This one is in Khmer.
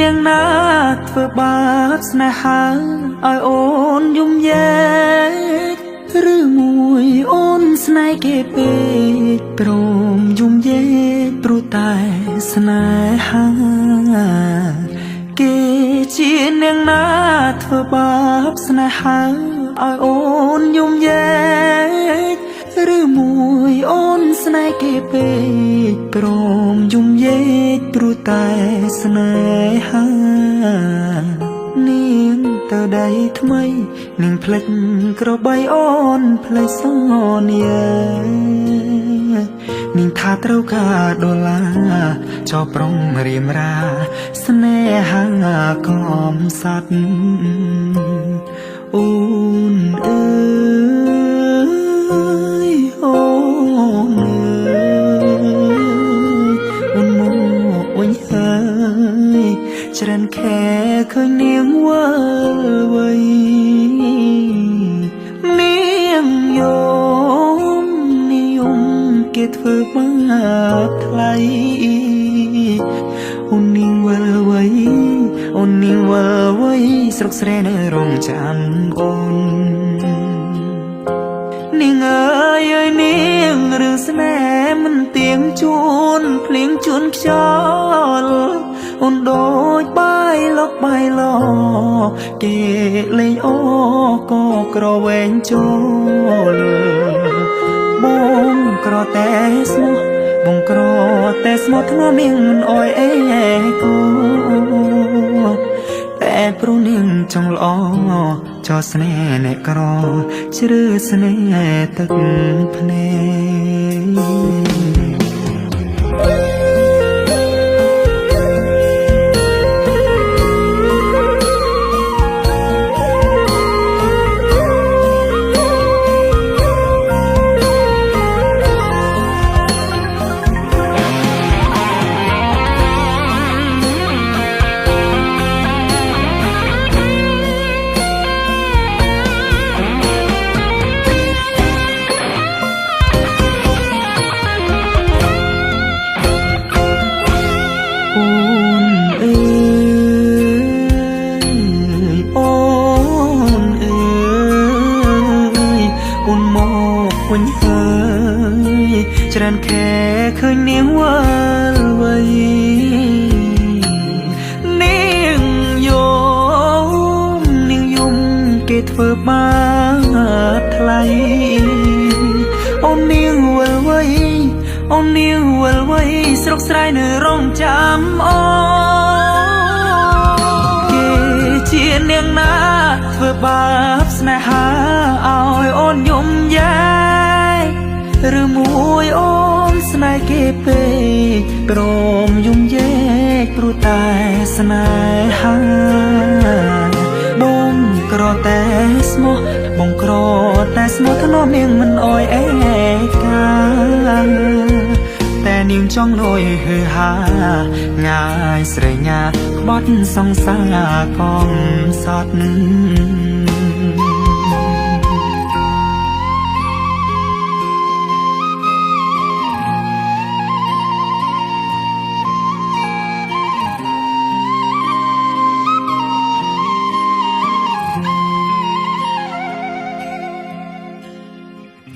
នាងណាធ្វើបាបស្នេហាឲ្យអូនយំយែកឬមួយអូនស្នេហ៍គេពេកព្រមយំយែកព្រោះតែស្នេហាគេជានាងណាធ្វើបាបស្នេហាឲ្យអូនយំយែកឬមួយអូនស្នេហ៍គេពេកព្រមយំយែកព្រោះតែស្នេហានាងទៅដៃថ្មីនាងផ្លិចក្របីអូនផ្លេចសនានាងថាត្រូវការដុល្លារចោប្រុងរៀមរាស្នេហាកំសត់អូនអើយអូនអើយអូនមកវិញហើយច្រើនខែឃើញនាងវើវៃនាងយំនិយមគេធ្វើបាបថ្លៃអូននាងវើវៃអូននាងវើវៃស្រុកស្រែនៅរងចាំអូននាងអើយអើយនាងរឿងស្នេហ៍មិនទៀងជួនភ្លៀងជួនខ្យល់អូនដូចបាយលកបាយឡគេលេងអូក៏ក្រវែងចូលបងក្រតែស្មោះបងក្រតែស្មោះធ្ងន់នាងមិនអោយអេគូតែព្រោះនាងចង់ល្អចោស្នេហ៍អ្នកក្រជ្រឺស្នេហ៍ទឹកភ្នែកវិញហើយច្រើនខែឃើញនាងវើវៃនាងយំគេធ្វើបាបថ្លៃអូននាងវើវៃអូននាងវើវៃស្រុកស្រែនៅរងចាំអូគេជានាងណាធ្វើបាបស្នេហាឲ្យអូនយំយែឬមួយអូនស្នេហ៍គេពេកព្រមយំយែកព្រោះតែស្នេហាបងក្រតែស្មោះបងក្រតែស្មោះធ្នមនាងមិនអោយអេកាតែនាងចង់លួយហឺហាងាយស្រេញ៉ាក្បត់សង្សារកំសត់